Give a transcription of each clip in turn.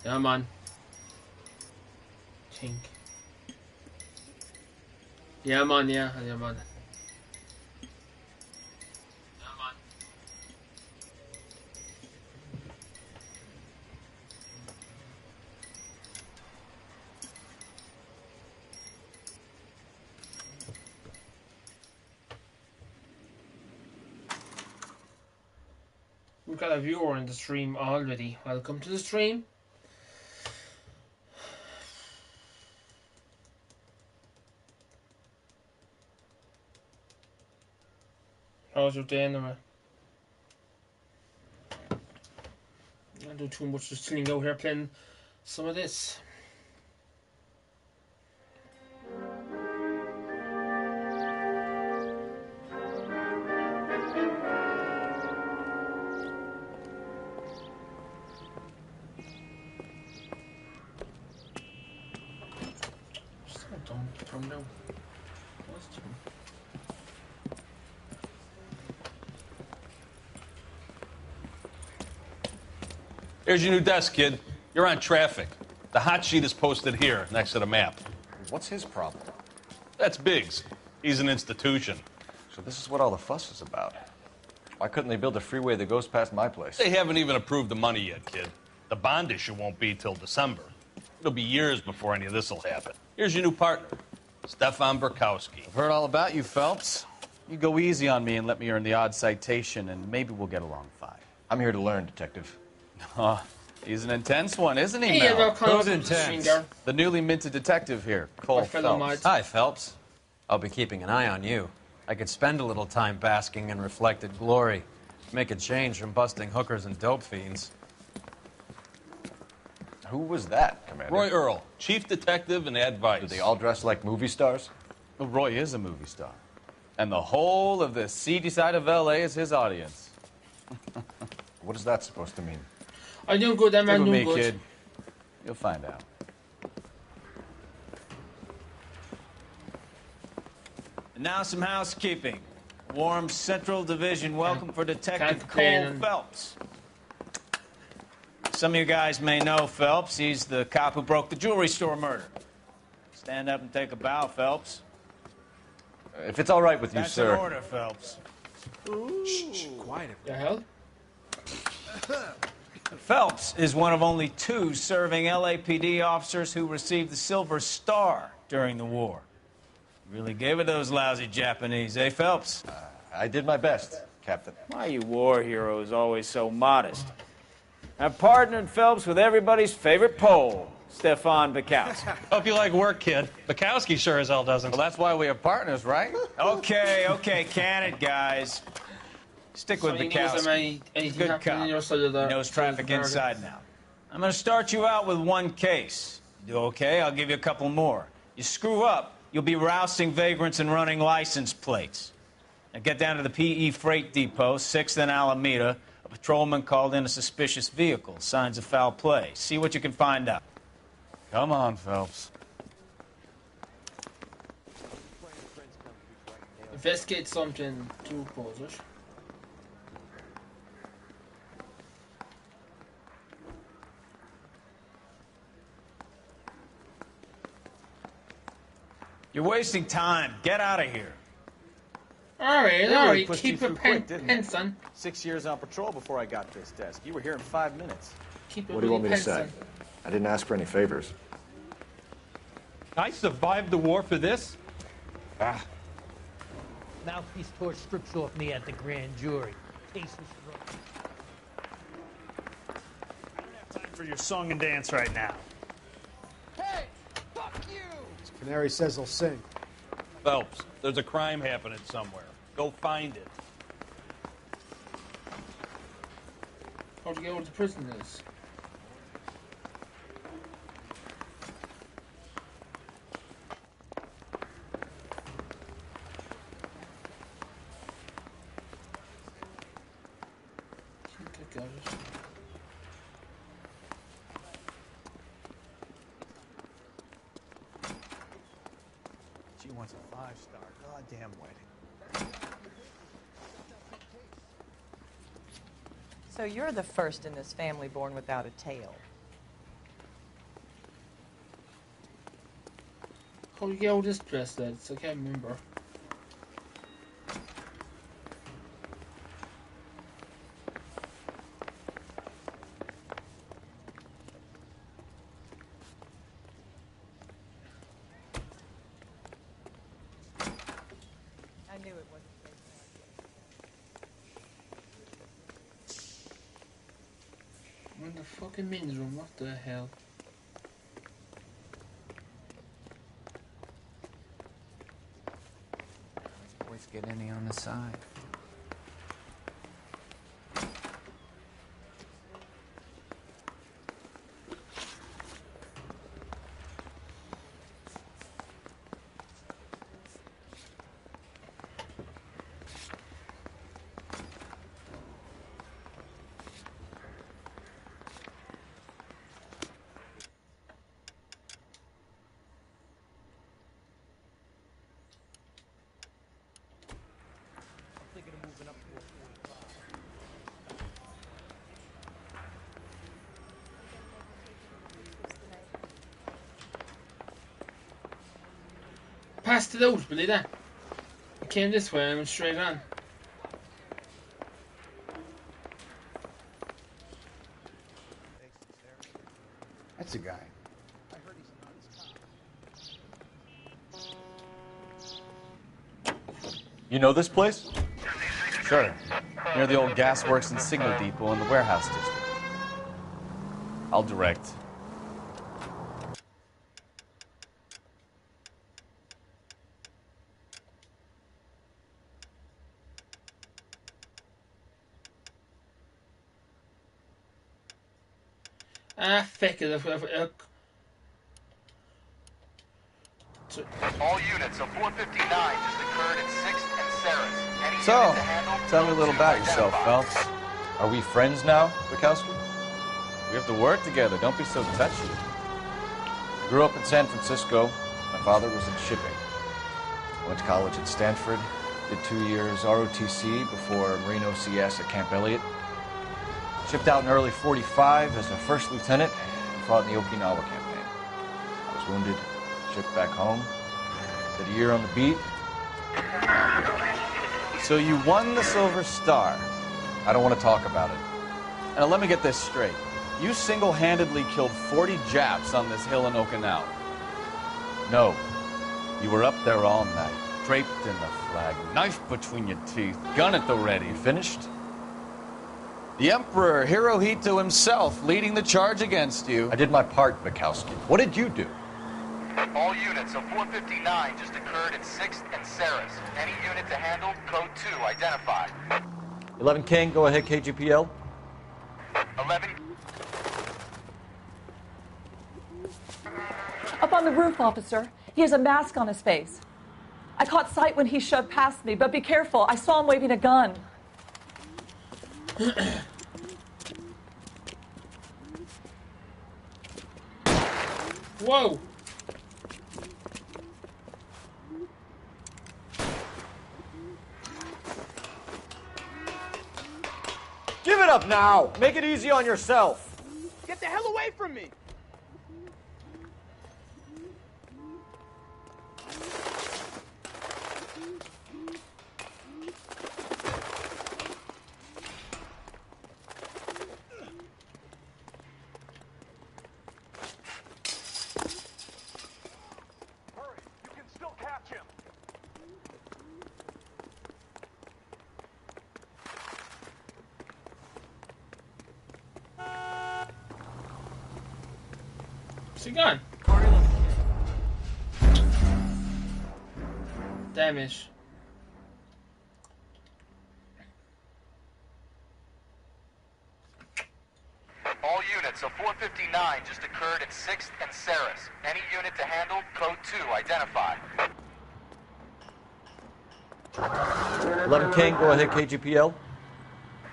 Yeah, man. Think. Yeah, man. Yeah, yeah, man. We've got a viewer in the stream already. Welcome to the stream. How's your day anyway? Don't do too much, just chilling out here playing some of this. From now. Here's your new desk, kid. You're on traffic. The hot sheet is posted here, next to the map. What's his problem? That's Biggs. He's an institution. So this is what all the fuss is about. Why couldn't they build a freeway that goes past my place? They haven't even approved the money yet, kid. The bond issue won't be till December. It'll be years before any of this will happen. Here's your new partner, Stefan Burkowski. I've heard all about you, Phelps. You go easy on me and let me earn the odd citation, and maybe we'll get along fine. I'm here to learn, Detective. Oh, he's an intense one, isn't he, Mel? Who's intense? The newly minted detective here, Cole Phelps. Hi, Phelps. I'll be keeping an eye on you. I could spend a little time basking in reflected glory. Make a change from busting hookers and dope fiends. Who was that, Commander? Roy Earl, chief detective and advice. Do they all dress like movie stars? Well, Roy is a movie star. And the whole of the seedy side of L.A. is his audience. What is that supposed to mean? I do good, that man Stick with do me, good. kid. You'll find out. And now some housekeeping. Warm Central Division welcome for Detective Cole Campaign. Phelps. Some of you guys may know Phelps. He's the cop who broke the jewelry store murder. Stand up and take a bow, Phelps. If it's all right with you, That's sir. an order, Phelps. Shh, quiet. The hell? Phelps is one of only 2 serving LAPD officers who received the Silver Star during the war. Really gave it those lousy Japanese, eh, Phelps? I did my best, Captain. Why you war heroes always so modest? I've partnered Phelps with everybody's favorite Pole, Stefan Burkowski. Hope you like work, kid. Bukowski sure as hell doesn't. Well, that's why we have partners, right? Okay, can it, guys. Stick with Burkowski. Good cop. He knows traffic inside now. I'm going to start you out with 1 case. You do okay, I'll give you a couple more. You screw up, you'll be rousting vagrants and running license plates. Now get down to the PE Freight Depot, 6th and Alameda. A patrolman called in a suspicious vehicle. Signs of foul play. See what you can find out. Come on, Phelps. Investigate something to cause it. You're wasting time. Get out of here. Alright, keep your pants on. 6 years on patrol before I got this desk. You were here in 5 minutes. What do you want me to say? I didn't ask for any favors. I survived the war for this? Mouthpiece torch strips off me at the grand jury. Case is thrown. I don't have time for your song and dance right now. Hey, fuck you! Canary says he'll sing. Phelps, there's a crime happening somewhere. Go find it. How'd you get where the prison is? I got it. She wants a 5-star goddamn wedding. So you're the first in this family born without a tail. How do you get all this bracelets? I can't remember. I knew it wasn't safe. I'm in the fucking men's room, what the hell? Always get any on the side. Passed it out, believe that? I came this way and I went straight on. That's a guy. You know this place? Sure. Near the old gasworks and signal depot in the warehouse district. I'll direct. Ah, fuck it. All units of 459 just occurred at 6th and Sarah's. Any So, unit to handle, tell me a code little 2 about yourself, identified. Phelps. Are we friends now, Bukowski? We have to work together. Don't be so touchy. I grew up in San Francisco. My father was in shipping. I went to college at Stanford, did 2 years ROTC before Marine OCS at Camp Elliott. Shipped out in early 45 as a first lieutenant and fought in the Okinawa campaign. I was wounded, shipped back home, did a year on the beat. So you won the Silver Star. I don't want to talk about it. Now let me get this straight. You single-handedly killed 40 Japs on this hill in Okinawa. No. You were up there all night, draped in the flag, knife between your teeth, gun at the ready. You finished? The Emperor Hirohito himself leading the charge against you. I did my part, Bukowski. What did you do? All units of 459 just occurred at 6th and Sarah's. Any unit to handle, code 2 identified. 11 King, go ahead, KGPL. 11. Up on the roof, officer. He has a mask on his face. I caught sight when he shoved past me, but be careful. I saw him waving a gun. Whoa! Give it up now! Make it easy on yourself! Get the hell away from me! Hurry, you can still catch him. Where's he gone? Damage. All units of 459 just occurred at 6th and Sarah's. Any unit to handle, code 2 identified. 11 King, go ahead, KGPL.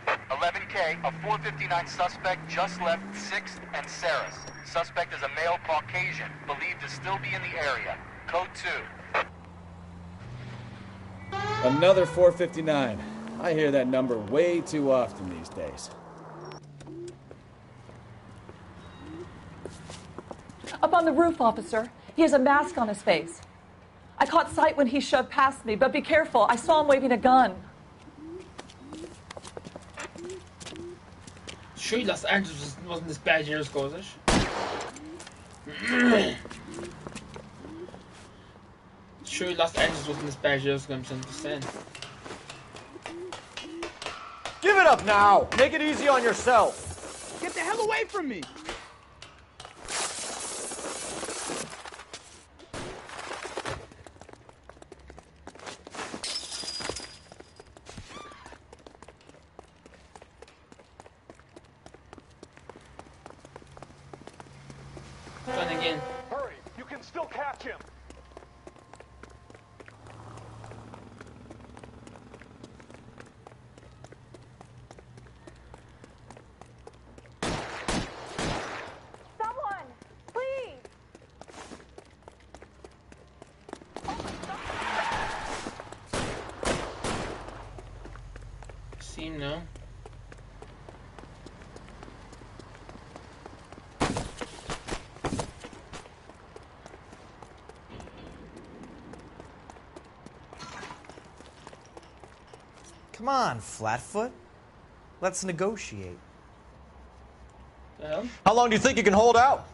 11K, a 459 suspect just left 6th and Sarah's. Suspect is a male Caucasian, believed to still be in the area. Code 2. Another 459. I hear that number way too often these days. Up on the roof, officer. He has a mask on his face. I caught sight when he shoved past me, but be careful. I saw him waving a gun. Sure, Los Angeles wasn't this bad years ago, is it? Sure, Los Angeles wasn't this bad years ago, I'm just saying. Give it up now! Make it easy on yourself! Get the hell away from me! Gun again. Hurry, you can still catch him. Someone, please. See him now. Come on, Flatfoot. Let's negotiate. How long do you think you can hold out?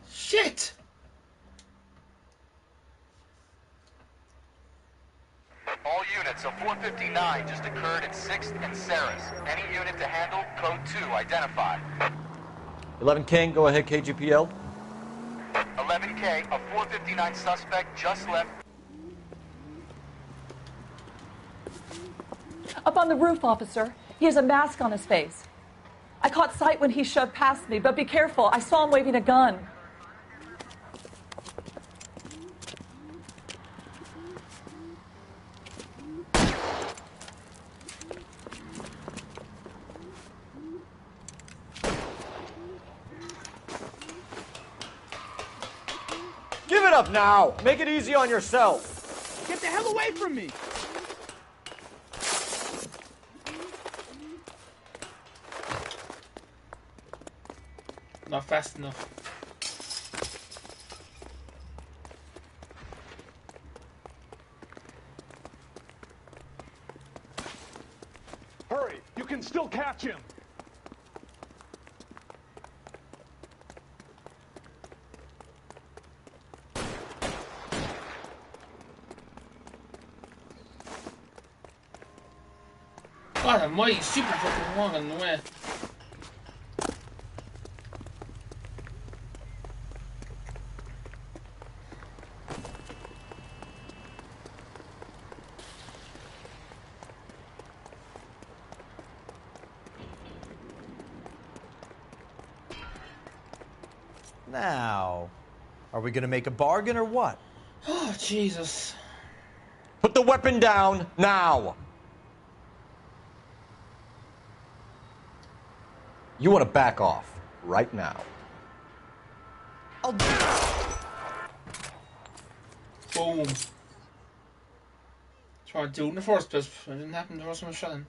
Shit! All units, a 459 just occurred at 6th and Saris. Any unit to handle, code 2, identify. 11 King, go ahead, KGPL. 11K, a 459 suspect just left. Up on the roof, officer. He has a mask on his face. I caught sight when he shoved past me, but be careful. I saw him waving a gun. Give it up now! Make it easy on yourself! Get the hell away from me! Not fast enough. Hurry, you can still catch him. God almighty, super fucking long in the way. Now, are we gonna make a bargain or what? Oh, Jesus. Put the weapon down now! You want to back off right now. Boom. Try to do it in the first place, but it didn't happen. There was someone shot him.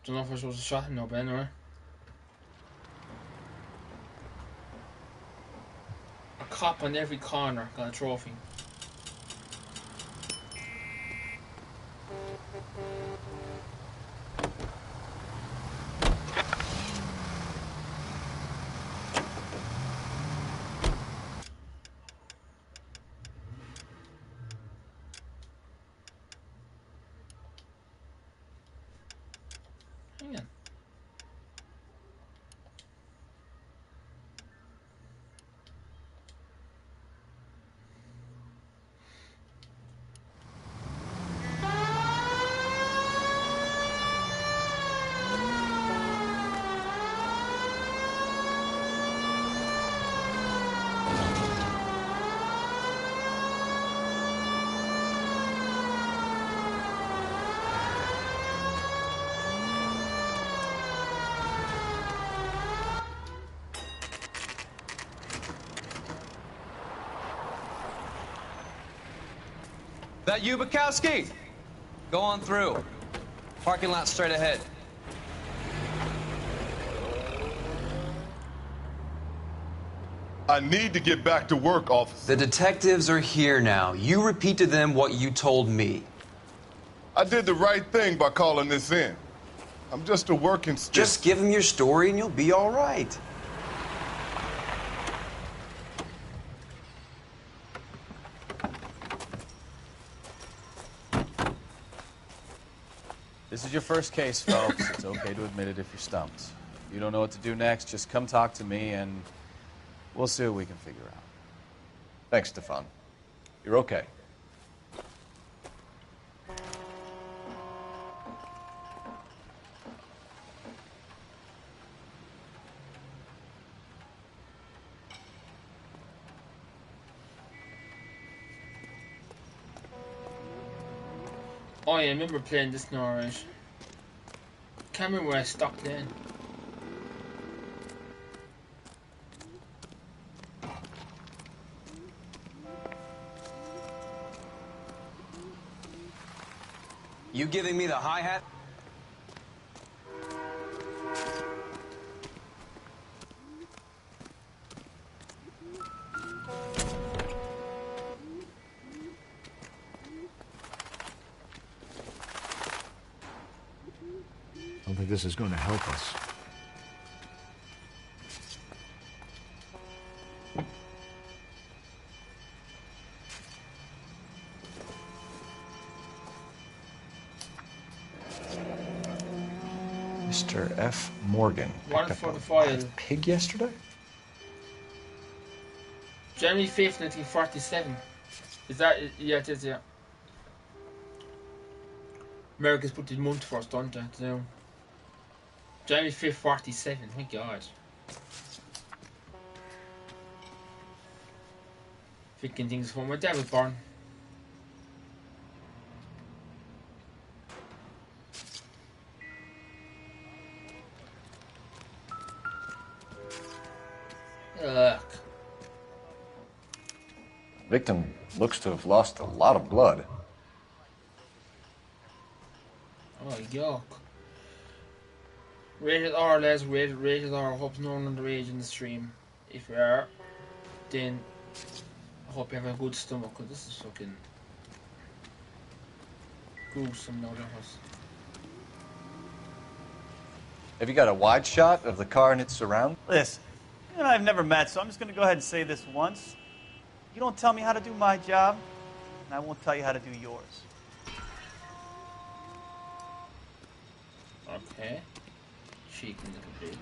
Don't know if I was supposed to shot him now, Ben, or a cop on every corner got a trophy. Hang on. That you, Bukowski? Go on through. Parking lot straight ahead. I need to get back to work, officer. The detectives are here now. You repeat to them what you told me. I did the right thing by calling this in. I'm just a working stick. Just give them your story and you'll be all right. This is your first case, folks. It's okay to admit it if you're stumped. If you don't know what to do next, just come talk to me and we'll see what we can figure out. Thanks, Stefan. You're okay. Oh yeah, I remember playing this Noire. Can't remember where I stopped then. You giving me the hi-hat? I don't think this is going to help us. Mr. F. Morgan. One for the file. Pig yesterday? January 5th, 1947. Is that... Yeah, it is, yeah. America's put the month first, don't they? So, January 5th, 47. My God. Thinking things from my dad was born. Ugh. Victim looks to have lost a lot of blood. Oh, yuck. Rated R, lads, rated R. I hope no one underage in the stream. If you are, then I hope you have a good stomach, because this is fucking gruesome now, that was. Have you got a wide shot of the car and its surround? Listen, you and I have never met, so I'm just going to go ahead and say this once. You don't tell me how to do my job, and I won't tell you how to do yours. Okay. Cheeky little bit.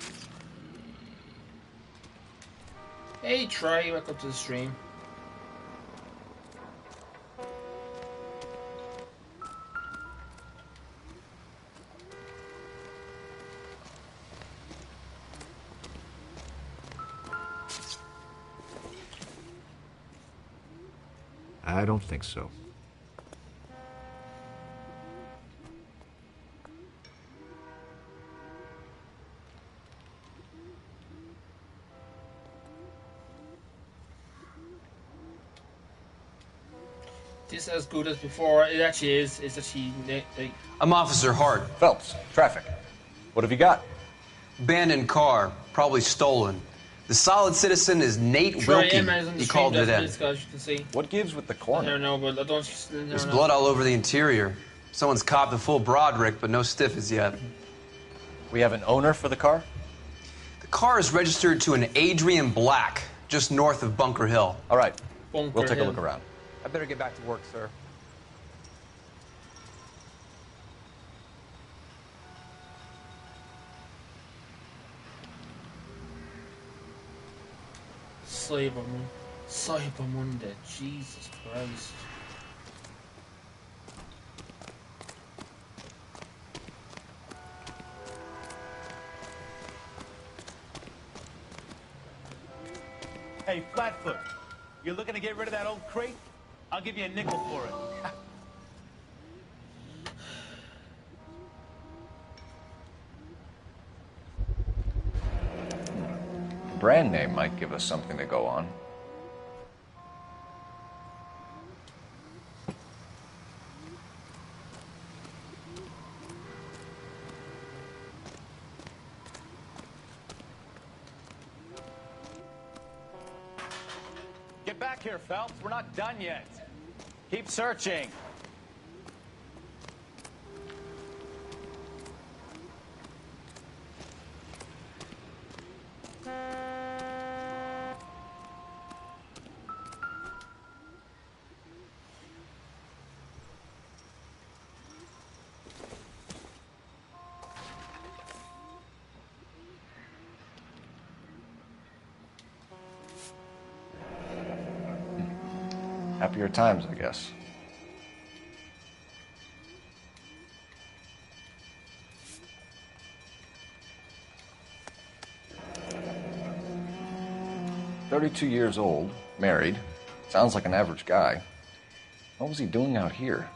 Hey Trey, welcome to the stream. I don't think so. This is as good as before. It actually is. It's actually... I'm Officer Hart. Phelps, traffic. What have you got? Abandoned car, probably stolen. The solid citizen is Nate Wilkie. He called it in. What gives with the corner? I don't know, but I don't... There's blood all over the interior. Someone's copped a full Broderick, but no stiff as yet. We have an owner for the car? The car is registered to an Adrian Black, just north of Bunker Hill. All right. Bunker we'll take Hill. a look around. I better get back to work, sir. Cyber Monday. Jesus Christ. Hey, Flatfoot, you're looking to get rid of that old crate? I'll give you a nickel for it. Brand name might give us something to go on. back here, Phelps. We're not done yet. Keep searching. Happier times, I guess. "32 years old, married. Sounds like an average guy. What was he doing out here?"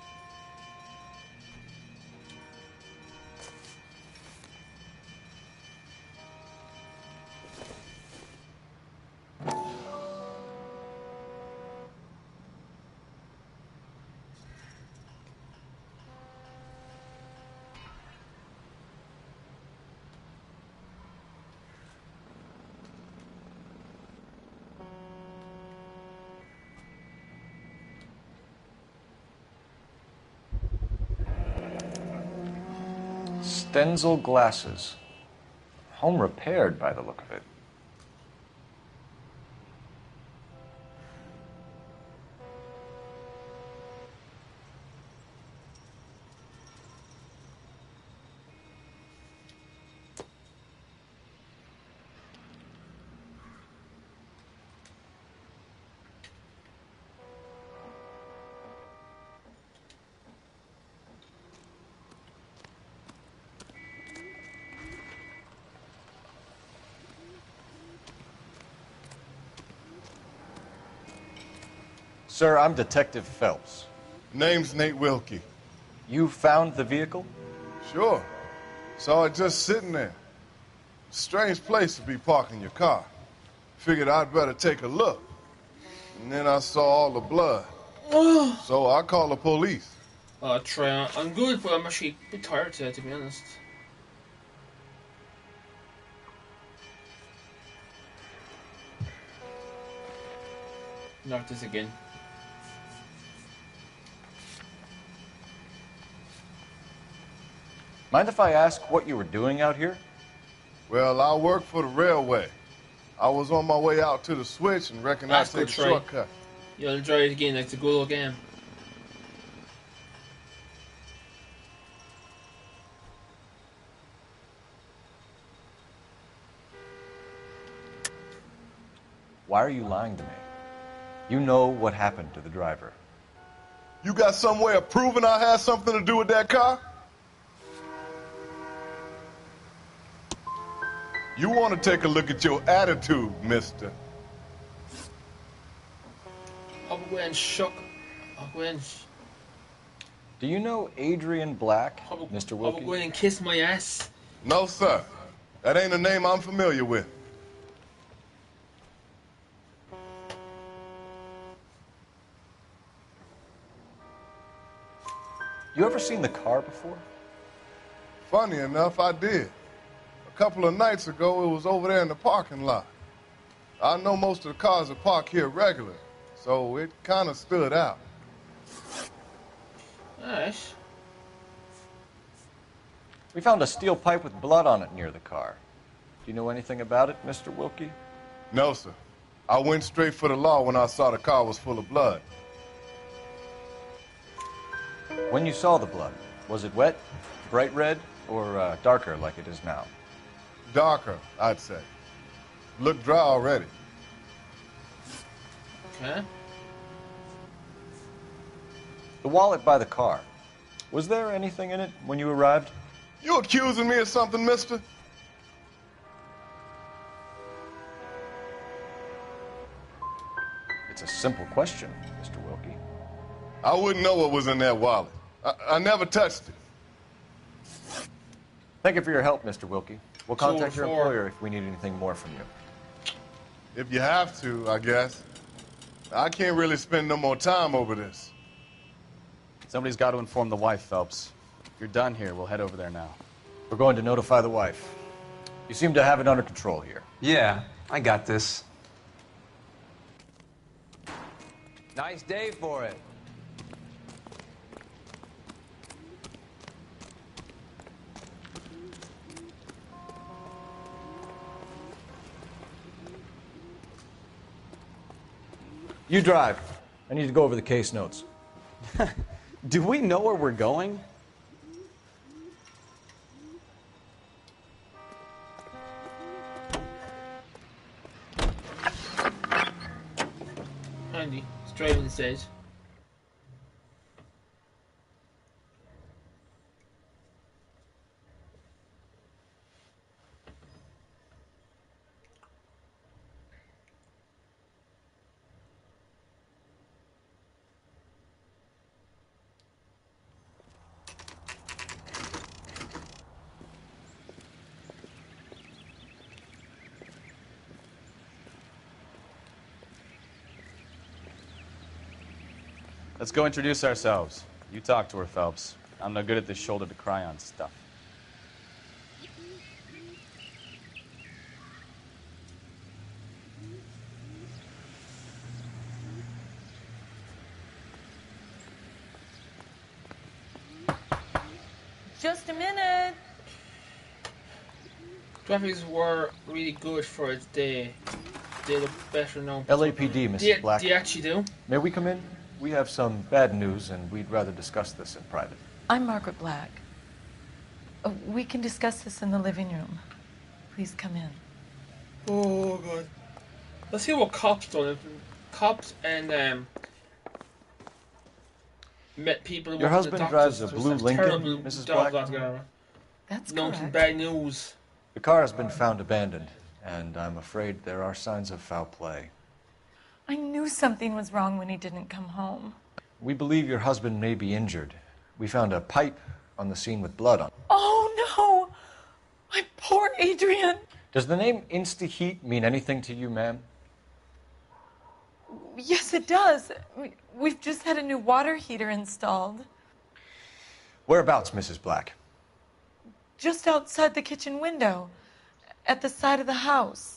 Stenzel glasses. Home repaired by the look of it. Sir, I'm Detective Phelps. Name's Nate Wilkie. You found the vehicle? Sure. Saw it just sitting there. Strange place to be parking your car. Figured I'd better take a look. And then I saw all the blood. So I called the police. Trey, I'm good, but I'm actually a bit tired today, to be honest. Not this again. Mind if I ask what you were doing out here? Well, I work for the railway. I was on my way out to the switch and reckoned I'd take a shortcut. You'll try it again, like the good old game. Why are you lying to me? You know what happened to the driver. You got some way of proving I had something to do with that car? You want to take a look at your attitude, mister. I'm going shook. I'm going. Do you know Adrian Black, Mr. Wilkie? I'm going and kiss my ass. No, sir. That ain't a name I'm familiar with. You ever seen the car before? Funny enough, I did. A couple of nights ago, it was over there in the parking lot. I know most of the cars are parked here regularly, so it kind of stood out. Nice. We found a steel pipe with blood on it near the car. Do you know anything about it, Mr. Wilkie? No, sir. I went straight for the law when I saw the car was full of blood. When you saw the blood, was it wet, bright red, or darker like it is now? Darker, I'd say. Looked dry already. Okay. The wallet by the car. Was there anything in it when you arrived? You accusing me of something, mister? It's a simple question, Mr. Wilkie. I wouldn't know what was in that wallet. I never touched it. Thank you for your help, Mr. Wilkie. We'll contact your employer if we need anything more from you. If you have to, I guess. I can't really spend no more time over this. Somebody's got to inform the wife, Phelps. If you're done here, we'll head over there now. We're going to notify the wife. You seem to have it under control here. Yeah, I got this. Nice day for it. You drive. I need to go over the case notes. Do we know where we're going? Handy. It's driving stage. Let's go introduce ourselves. You talk to her, Phelps. I'm no good at this shoulder to cry on stuff. Just a minute. Graphics were really good for its day. They look better now. LAPD, Mrs. Black. Do you actually do? May we come in? We have some bad news, and we'd rather discuss this in private. I'm Margaret Black. We can discuss this in the living room. Please come in. Oh, God. Let's see what cops done. Cops and met people. Your husband drives a blue Lincoln, Mrs. Black? That's correct. correct. Bad news. The car has been found abandoned, and I'm afraid there are signs of foul play. I knew something was wrong when he didn't come home. We believe your husband may be injured. We found a pipe on the scene with blood on it. Oh, no! My poor Adrian! Does the name Insta-Heat mean anything to you, ma'am? Yes, it does. We've just had a new water heater installed. Whereabouts, Mrs. Black? Just outside the kitchen window, at the side of the house.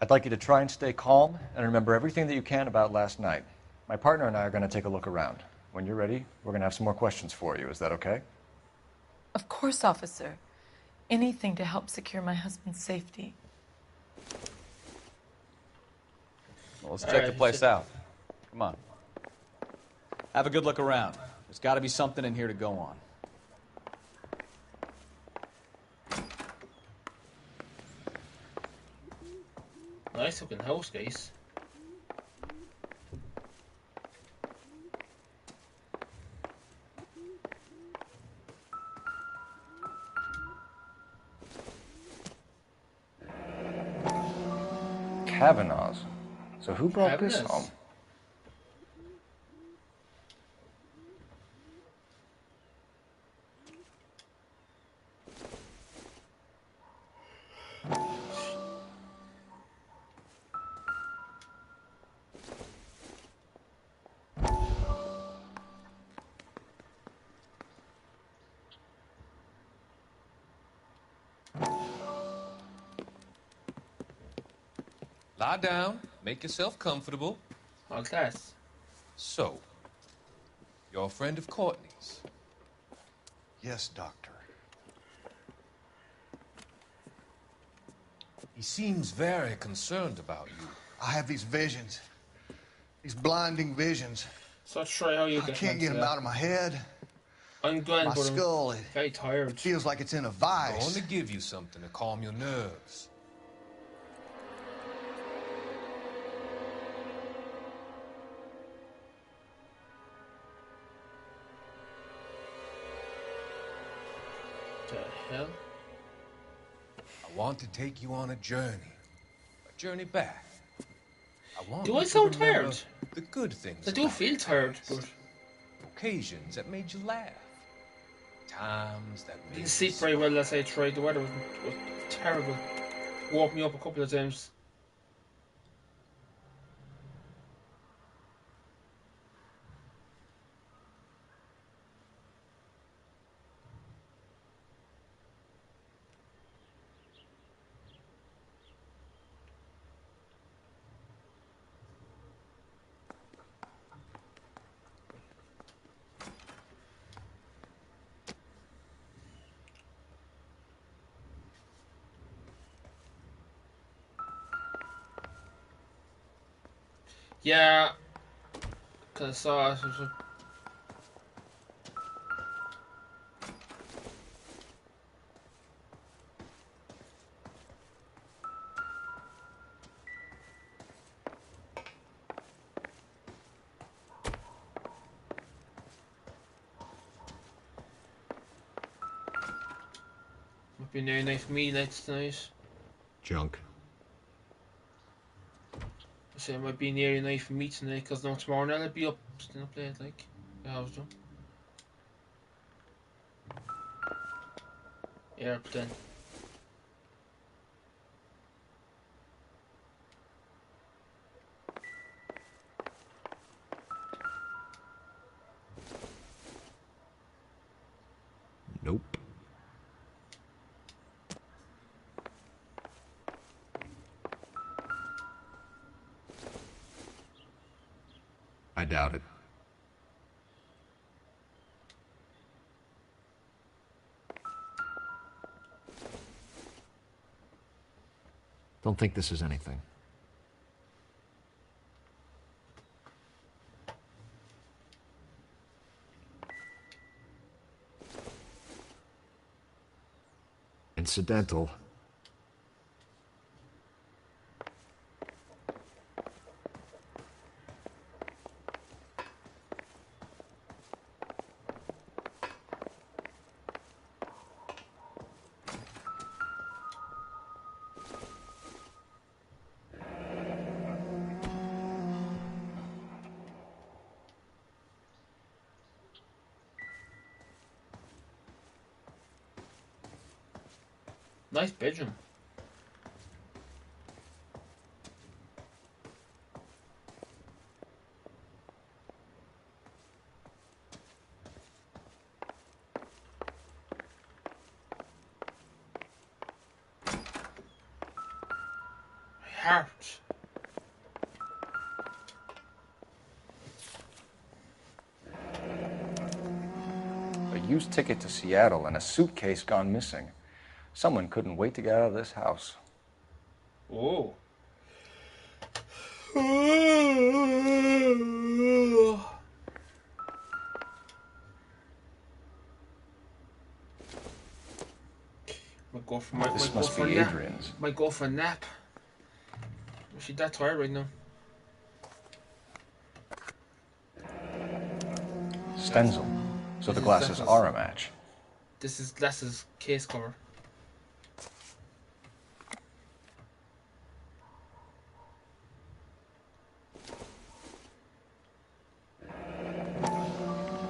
I'd like you to try and stay calm and remember everything that you can about last night. My partner and I are going to take a look around. When you're ready, we're going to have some more questions for you. Is that okay? Of course, officer. Anything to help secure my husband's safety. Well, let's check the place out. Come on. Have a good look around. There's got to be something in here to go on. Nice looking house, guys. Kavanaugh's. So who brought this home? Lie down. Make yourself comfortable. Oh, class. So, you're a friend of Courtney's? Yes, Doctor. He seems very concerned about you. I have these visions. These blinding visions. So try how you I can't get them out of my head. I'm glad, my but I'm skull, very tired. It feels like it's in a vice. I want to give you something to calm your nerves. The hell? I want to take you on a journey back. I want Do you I to sound remember tired? The good things. I do feel tired, but occasions that made you laugh. Times that made didn't you sleep very well last night. Tried the weather was terrible. Woke me up a couple of times. Yeah, because I saw it. Might be near enough for me next night. Junk. I say it might be near enough for me tonight, because no tomorrow night I'll be up, still up late, like I was doing. Airplane. Nope. I doubt it. Don't think this is anything. Incidental. Nice bedroom. My heart. A used ticket to Seattle and a suitcase gone missing. Someone couldn't wait to get out of this house. Oh. Might go for This must be Adrian's. Might go for a nap. She's that tired right now. Stenzel. So the glasses are a match. This is glasses case cover.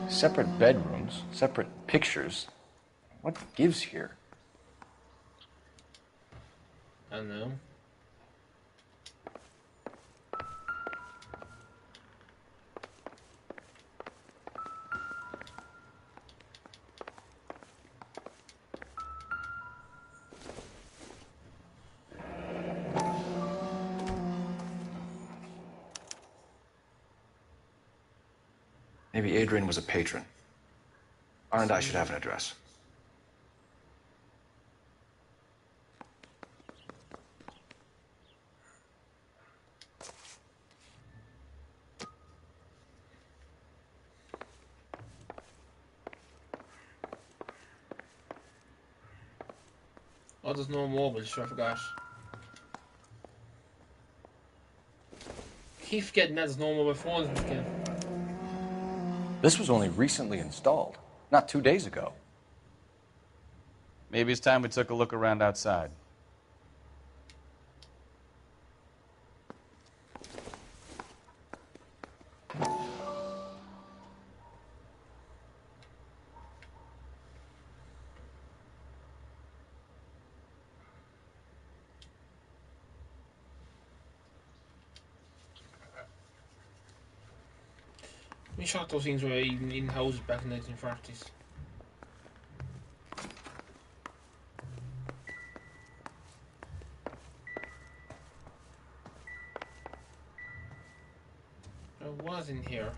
Separate bedrooms, separate pictures. What gives here? I don't know. Maybe Adrian was a patron. And I should have an address. Oh, there's no mobile, sure I forgot. Keep forgetting that there's no mobile phones in this game. This was only recently installed, not 2 days ago. Maybe it's time we took a look around outside. We shot those things were even in houses back in the 1940s. There was in here.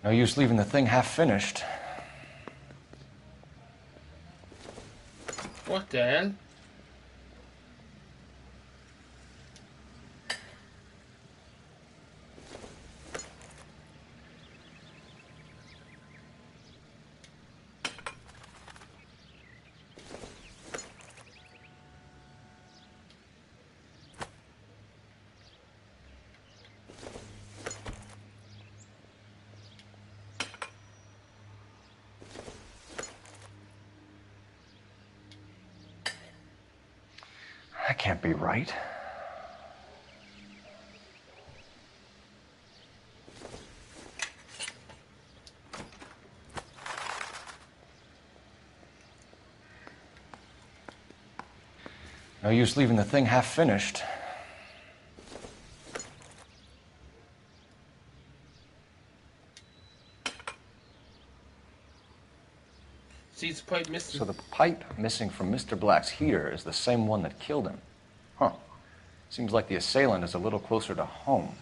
No use leaving the thing half finished. What the hell? That can't be right. No use leaving the thing half finished. See, it's pipe missing. So the pipe missing from Mr. Black's heater is the same one that killed him. Huh. Seems like the assailant is a little closer to home.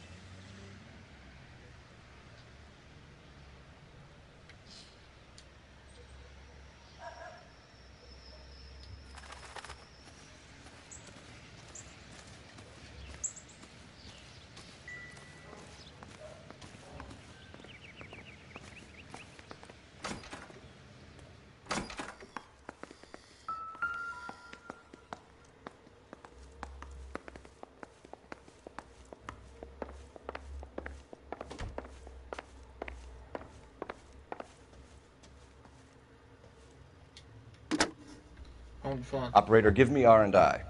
Operator, give me R&I.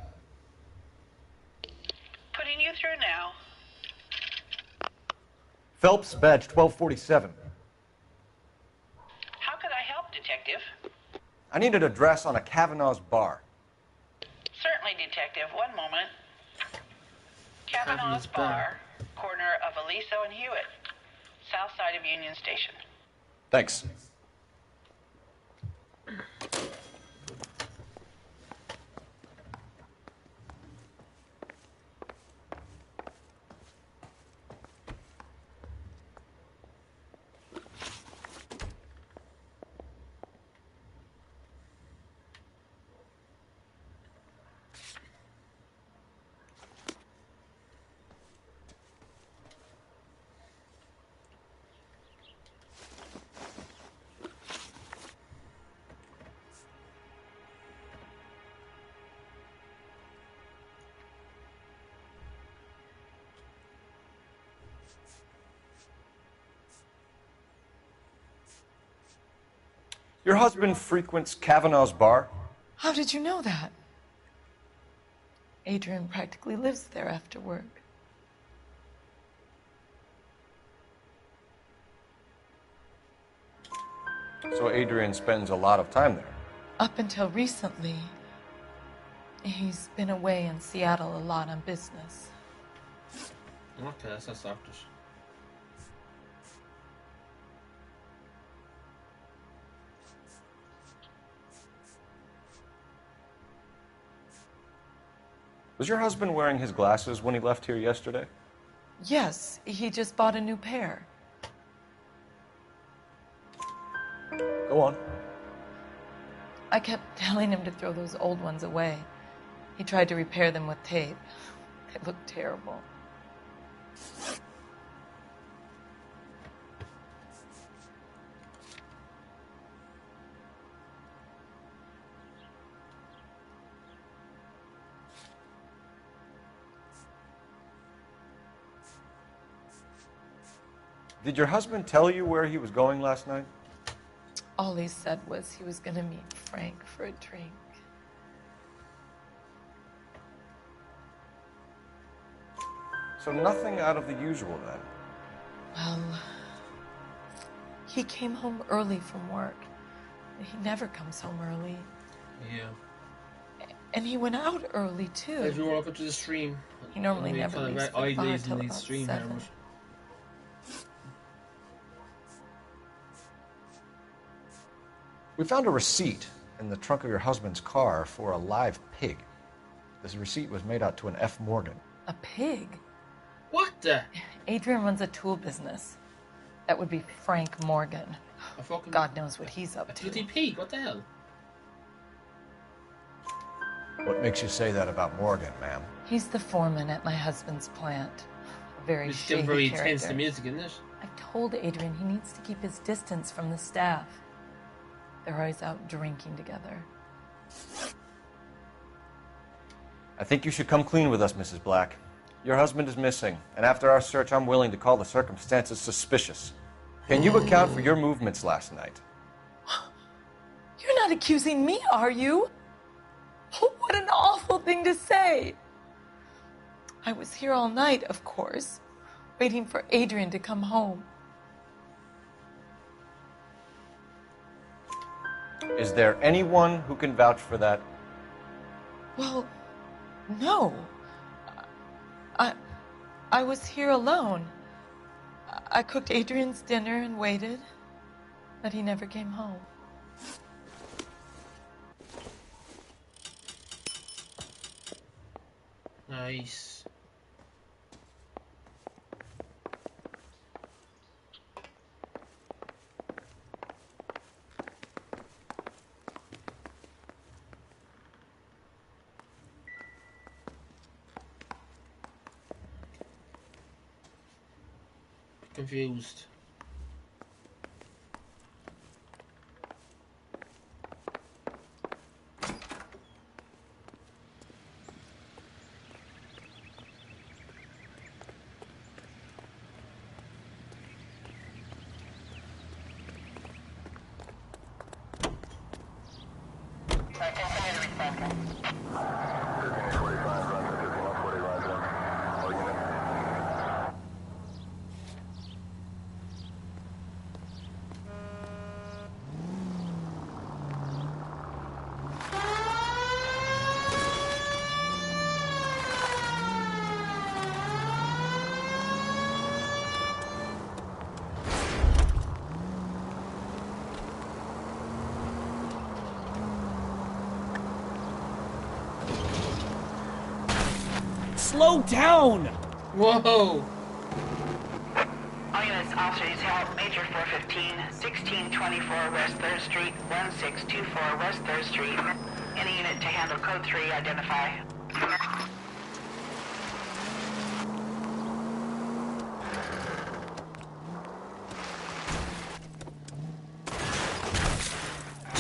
Putting you through now. Phelps, badge 1247. How could I help, Detective? I need an address on a Kavanaugh's bar. Certainly, Detective. One moment. Kavanaugh's Bar, corner of Aliso and Hewitt, south side of Union Station. Thanks. Your husband frequents Kavanaugh's bar? How did you know that? Adrian practically lives there after work. So Adrian spends a lot of time there? Up until recently, he's been away in Seattle a lot on business. Okay, that's doctors. Was your husband wearing his glasses when he left here yesterday? Yes, he just bought a new pair. Go on. I kept telling him to throw those old ones away. He tried to repair them with tape. They looked terrible. Did your husband tell you where he was going last night? All he said was he was going to meet Frank for a drink. So nothing out of the usual then? Well, he came home early from work. He never comes home early. Yeah. And he went out early, too. If you walk up to the stream, he normally never leaves the bar till about 7. We found a receipt in the trunk of your husband's car for a live pig. This receipt was made out to an F. Morgan. A pig? What the? Adrian runs a tool business. That would be Frank Morgan. God knows what he's up to. TTP, what the hell? What makes you say that about Morgan, ma'am? He's the foreman at my husband's plant. A very It's still shady very character. tense, the music, isn't it? I've told Adrian he needs to keep his distance from the staff. They're always out drinking together. I think you should come clean with us, Mrs. Black. Your husband is missing, and after our search, I'm willing to call the circumstances suspicious. Can you account for your movements last night? You're not accusing me, are you? What an awful thing to say. I was here all night, of course, waiting for Adrian to come home. Is there anyone who can vouch for that? Well, no. I was here alone. I cooked Adrian's dinner and waited, but he never came home. Nice. Confused. Slow down! Whoa! All units, officers help Major 415, 1624 West 3rd Street, 1624 West 3rd Street. Any unit to handle code 3, identify.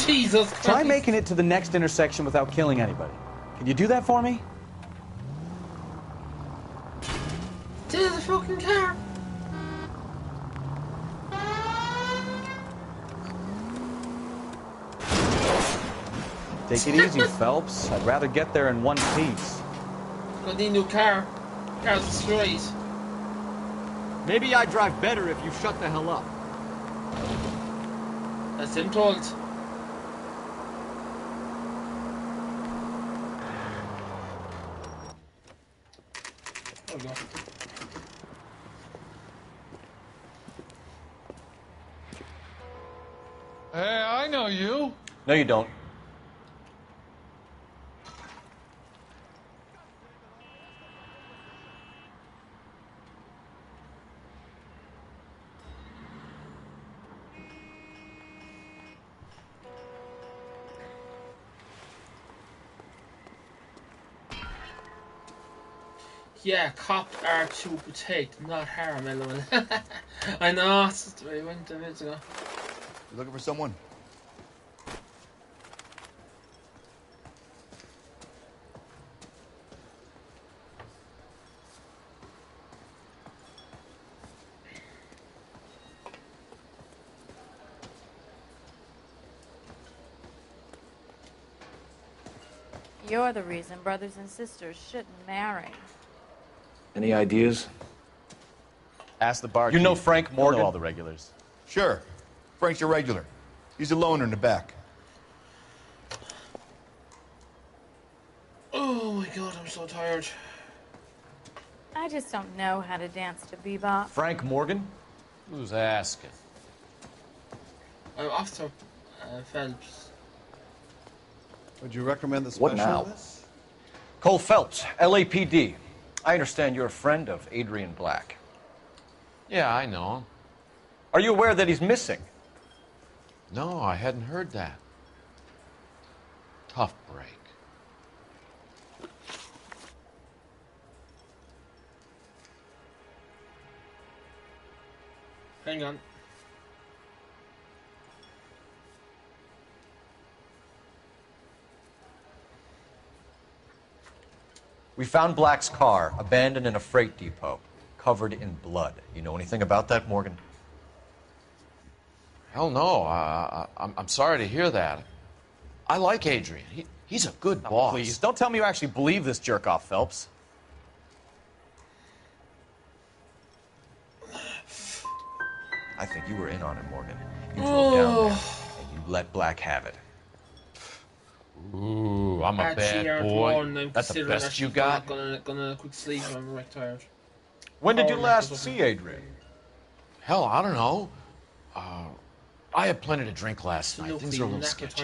Jesus Christ. Try making it to the next intersection without killing anybody. Can you do that for me? To the fucking car. Take it easy, Phelps. I'd rather get there in one piece. Got the new car. Car's destroyed. Maybe I drive better if you shut the hell up. That's him told. There we go. Hey, I know you. No, you don't. Yeah, cops are to protect, not harm, LOL. I know, that's just where I went a minute ago. You looking for someone? You're the reason brothers and sisters shouldn't marry. Any ideas? Ask the barkeep. You know Frank Morgan? He'll know all the regulars. Sure. Frank's your regular. He's a loner in the back. Oh my god, I'm so tired. I just don't know how to dance to bebop. Frank Morgan? Who's asking? Officer Phelps. Would you recommend the What special now? of this? Cole Phelps, LAPD. I understand you're a friend of Adrian Black. Yeah, I know him. Are you aware that he's missing? No, I hadn't heard that. Tough break. Hang on. We found Black's car, abandoned in a freight depot, covered in blood. You know anything about that, Morgan? Hell no. I'm sorry to hear that. I like Adrian. He's a good boss. Please, don't tell me you actually believe this jerk-off, Phelps. I think you were in on it, Morgan. You drove down there, and you let Black have it. Ooh, I'm a bad boy. That's the best you got? Gonna quick sleep. I'm right tired. When did you last see Adrian? Hell, I don't know. I had plenty to drink last night. Things are a little sketchy.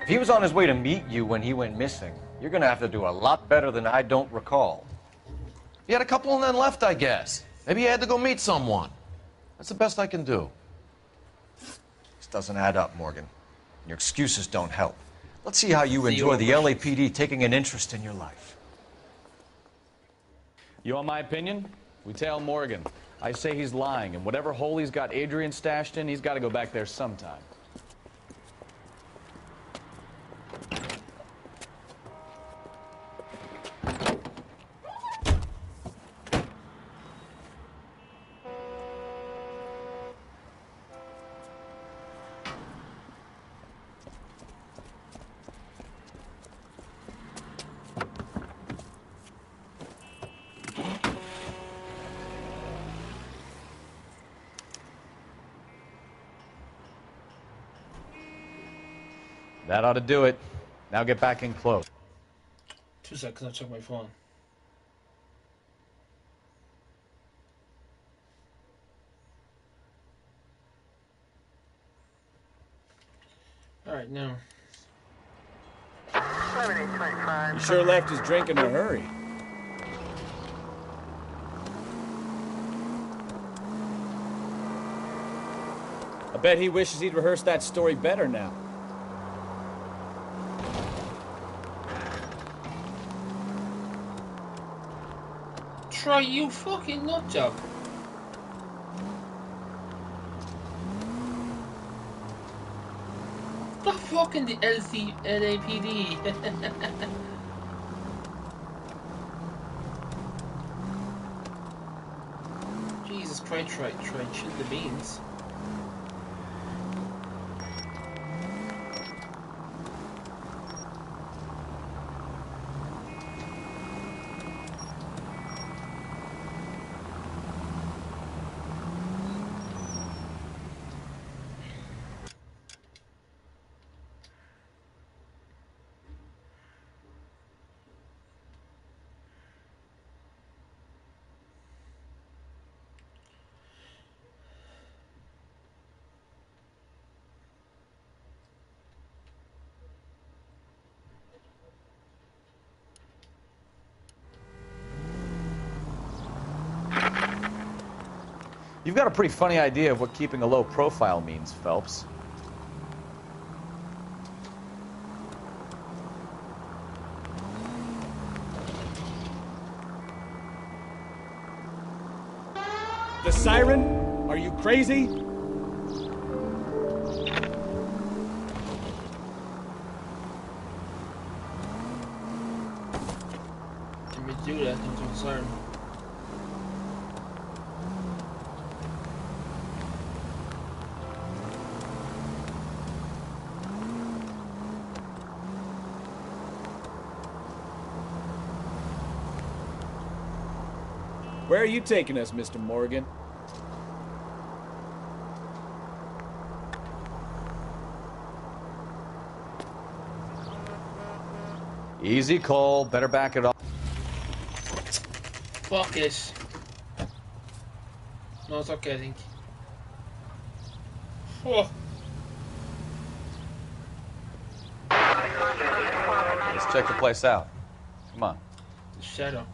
If he was on his way to meet you when he went missing, you're gonna have to do a lot better than I don't recall. He had a couple and then left, I guess. Maybe he had to go meet someone. That's the best I can do. This doesn't add up, Morgan. Your excuses don't help. Let's see how you enjoy the LAPD taking an interest in your life. You want my opinion? We tail Morgan. I say he's lying, and whatever hole he's got Adrian stashed in, he's got to go back there sometime. That ought to do it. Now get back in close. 2 seconds, I'll check my phone. Alright, now. He sure left his drink in a hurry. I bet he wishes he'd rehearsed that story better now. Try you fucking nut job. The fucking the LAPD. Jesus Christ, try chill the beans. You've got a pretty funny idea of what keeping a low profile means, Phelps. The siren? Are you crazy? Let me do that, don't the siren. Where are you taking us, Mr. Morgan? Easy, Cole. Better back it off. Fuck it. No, it's okay, I think. Oh. Let's check the place out. Come on. The shadow.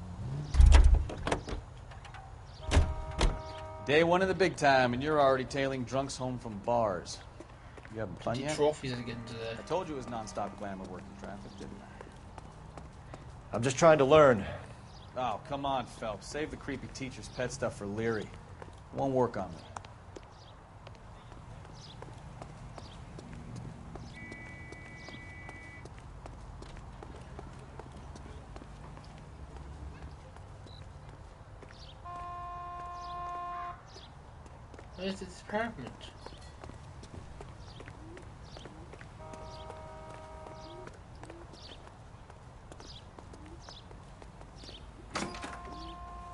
Day one of the big time, and you're already tailing drunks home from bars. You haven't planned The yet? trophies are getting to the... I told you it was non-stop glamour working traffic, didn't I? I'm just trying to learn. Oh, come on, Phelps. Save the creepy teacher's pet stuff for Leary. It won't work on me. Where's this apartment?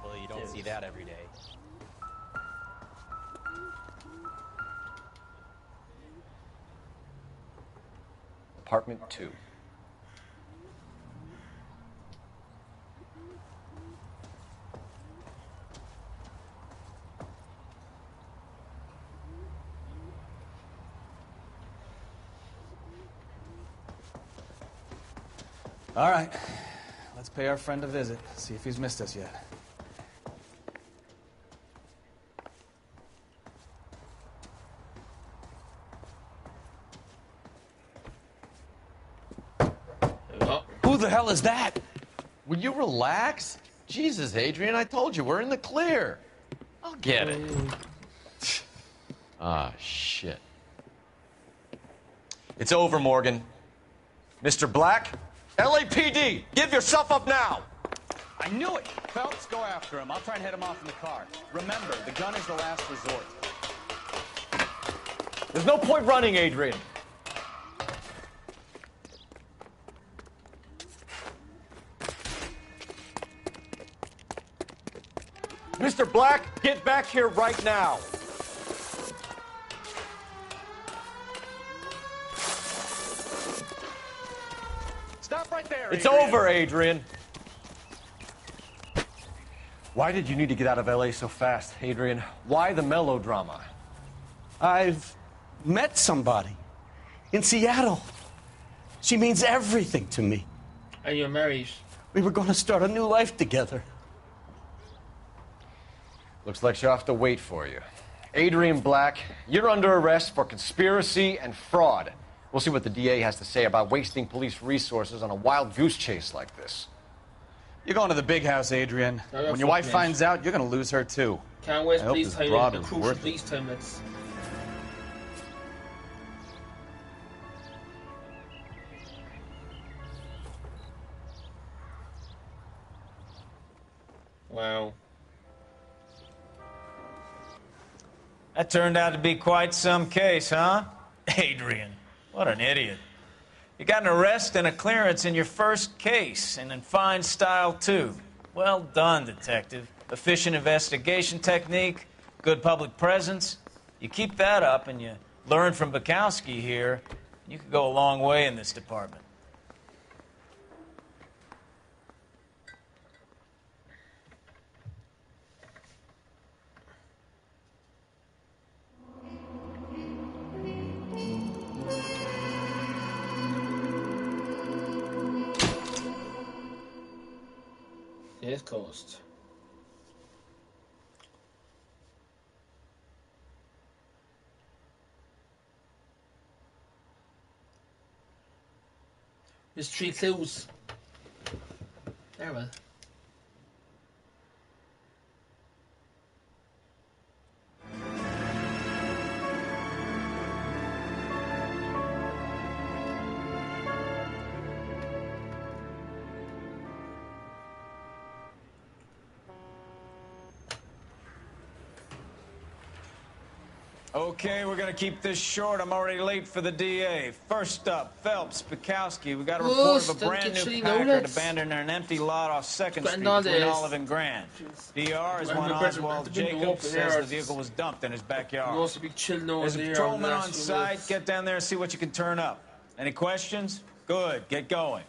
Well, you don't see that every day. Apartment 2. All right. Let's pay our friend a visit. See if he's missed us yet. Who the hell is that? Will you relax? Jesus, Adrian, I told you, we're in the clear. I'll get it. Ah, shit. It's over, Morgan. Mr. Black, LAPD, give yourself up now! I knew it! Phelps, go after him. I'll try and head him off in the car. Remember, the gun is the last resort. There's no point running, Adrian. Mr. Black, get back here right now. Stop right there, It's Adrian. over, Adrian. Why did you need to get out of LA so fast, Adrian? Why the melodrama? I've met somebody in Seattle. She means everything to me. Are you married? We were going to start a new life together. Looks like she'll have to wait for you. Adrian Black, you're under arrest for conspiracy and fraud. We'll see what the DA has to say about wasting police resources on a wild goose chase like this. You're going to the big house, Adrian. When your wife finds out, you're going to lose her, too. Can't waste I hope police this time. broad The was crucial worth it. police time. It's... Wow. That turned out to be quite some case, huh? Adrian, what an idiot. You got an arrest and a clearance in your first case, and in fine style, too. Well done, detective. Efficient investigation technique, good public presence. You keep that up and you learn from Bukowski here, you could go a long way in this department. Yes, coast. There's 3 clues. There well. Okay, we're gonna keep this short. I'm already late for the DA. First up, Phelps, Bukowski. We got a report of a brand new Packard abandoned in an empty lot off 2nd Street between Olive and Grand. DR is one Oswald Jacobs says the vehicle was dumped in his backyard. There's a patrolman on site. Get down there and see what you can turn up. Any questions? Good. Get going.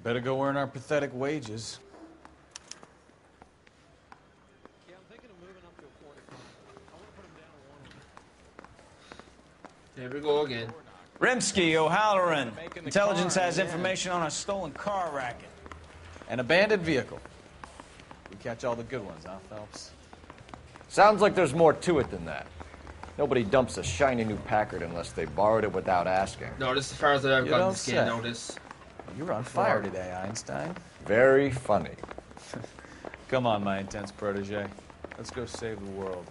Better go earn our pathetic wages. There we go again. Rimsky, O'Halloran. Intelligence has information on a stolen car racket. An abandoned vehicle. We catch all the good ones, huh, Phelps? Sounds like there's more to it than that. Nobody dumps a shiny new Packard unless they borrowed it without asking. No, this is as far as I've You gotten don't this game. say. Notice. You're on fire today, Einstein. Very funny. Come on, my intense protege. Let's go save the world.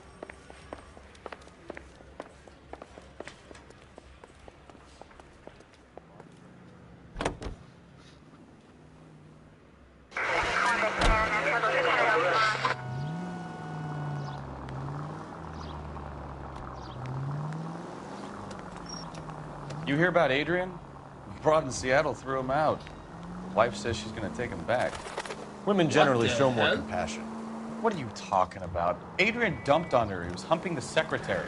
You hear about Adrian? The broad in Seattle threw him out. Wife says she's gonna take him back. Women generally show more compassion. What are you talking about? Adrian dumped on her. He was humping the secretary.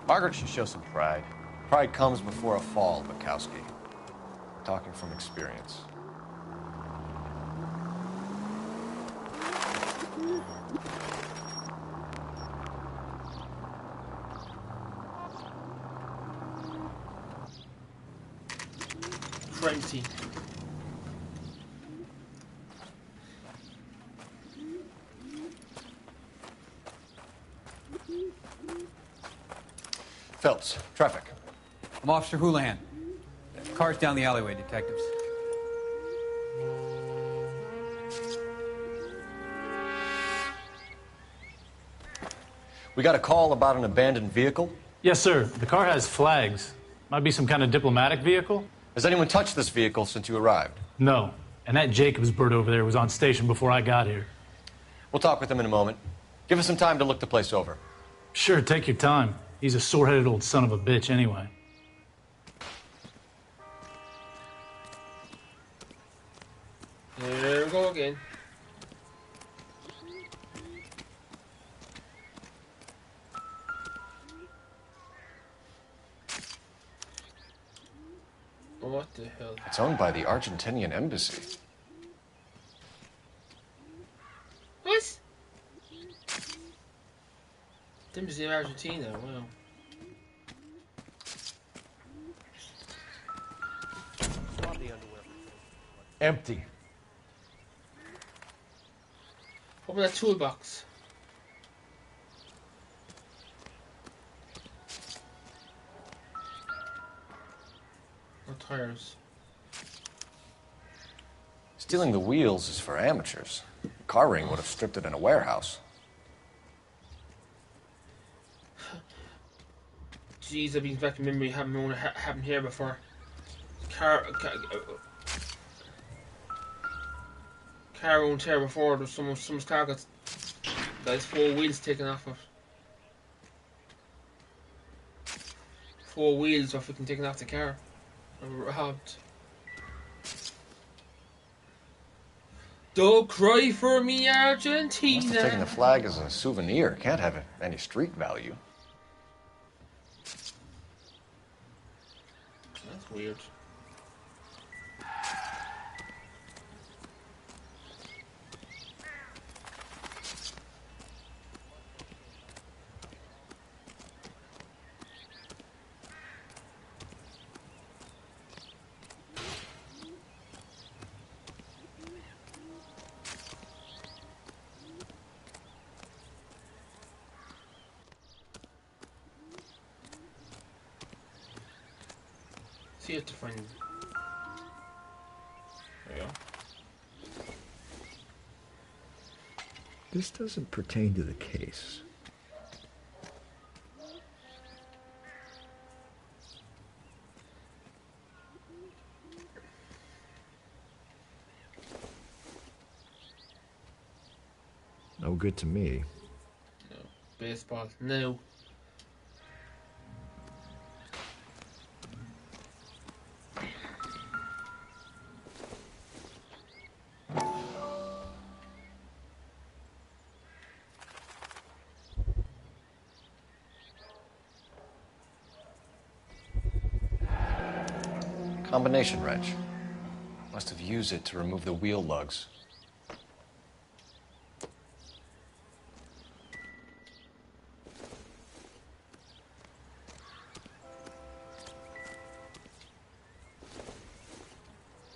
Margaret should show some pride. Pride comes before a fall, Bukowski. Talking from experience. Crazy. Phelps, traffic. I'm Officer Houlihan. Car's down the alleyway, detectives. We got a call about an abandoned vehicle? Yes, sir. The car has flags. Might be some kind of diplomatic vehicle. Has anyone touched this vehicle since you arrived? No. And that Jacobs bird over there was on station before I got here. We'll talk with him in a moment. Give us some time to look the place over. Sure, take your time. He's a sore-headed old son of a bitch anyway. Here we go again. What the hell? It's owned by the Argentinian embassy. What? The embassy of Argentina, wow. Empty. Open that toolbox. No tires. Stealing the wheels is for amateurs. Car ring would have stripped it in a warehouse. Jeez, I've been back in memory. Happened here before. Car won't tear before. There's someone's car got his 4 wheels taken off of. 4 wheels off freaking taken off the car. Robbed. Don't cry for me, Argentina. Must have taken the flag as a souvenir. Can't have any street value. That's weird. See it to find. There you go. This doesn't pertain to the case. No good to me. No. Baseball. No. Combination wrench. Must have used it to remove the wheel lugs.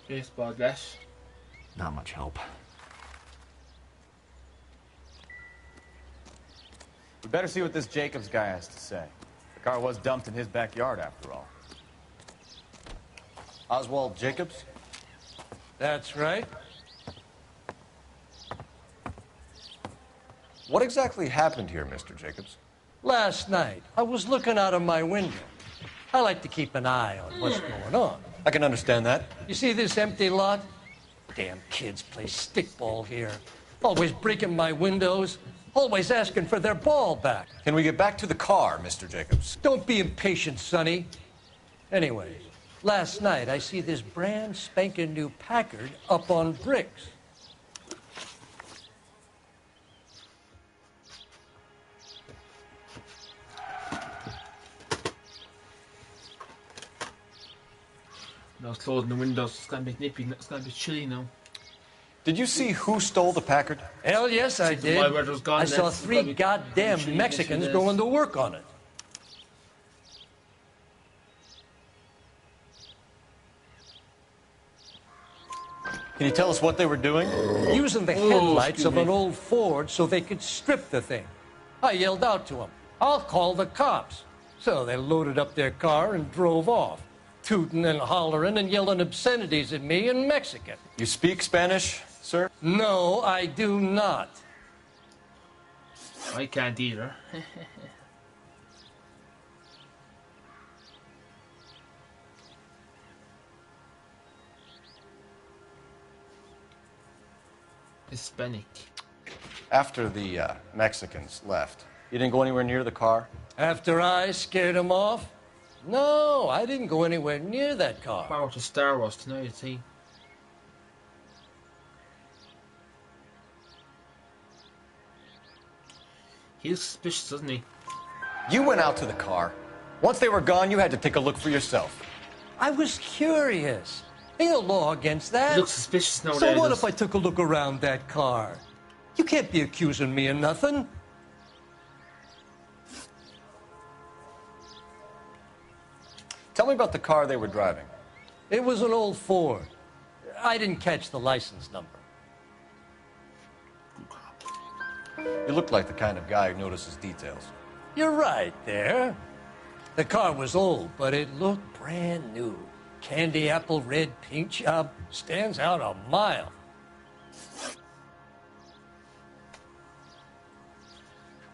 Baseball bat. Not much help. We better see what this Jacobs guy has to say. The car was dumped in his backyard, after all. Oswald Jacobs? That's right. What exactly happened here, Mr. Jacobs? Last night, I was looking out of my window. I like to keep an eye on what's going on. I can understand that. You see this empty lot? Damn kids play stickball here. Always breaking my windows. Always asking for their ball back. Can we get back to the car, Mr. Jacobs? Don't be impatient, Sonny. Anyway, last night I see this brand spanking new Packard up on bricks. I was closing the windows. It's gonna be nippy. It's gonna be chilly now. Did you see who stole the Packard? Hell yes, I did. I saw 3 goddamn Mexicans going to work on it. Can you tell us what they were doing? Using the headlights of an old Ford so they could strip the thing. I yelled out to them, "I'll call the cops." So they loaded up their car and drove off, tooting and hollering and yelling obscenities at me in Mexican. You speak Spanish, sir? No, I do not. I can't either. Hispanic. After the Mexicans left, you didn't go anywhere near the car? After I scared them off? No, I didn't go anywhere near that car. Power to Star Wars tonight, see. He's suspicious, doesn't he? You went out to the car. Once they were gone, you had to take a look for yourself. I was curious. Ain't no law against that. He looks suspicious nowadays. So what if I took a look around that car? You can't be accusing me of nothing. Tell me about the car they were driving. It was an old Ford. I didn't catch the license number. You look like the kind of guy who notices details. You're right there. The car was old, but it looked brand new. Candy apple red paint job stands out a mile.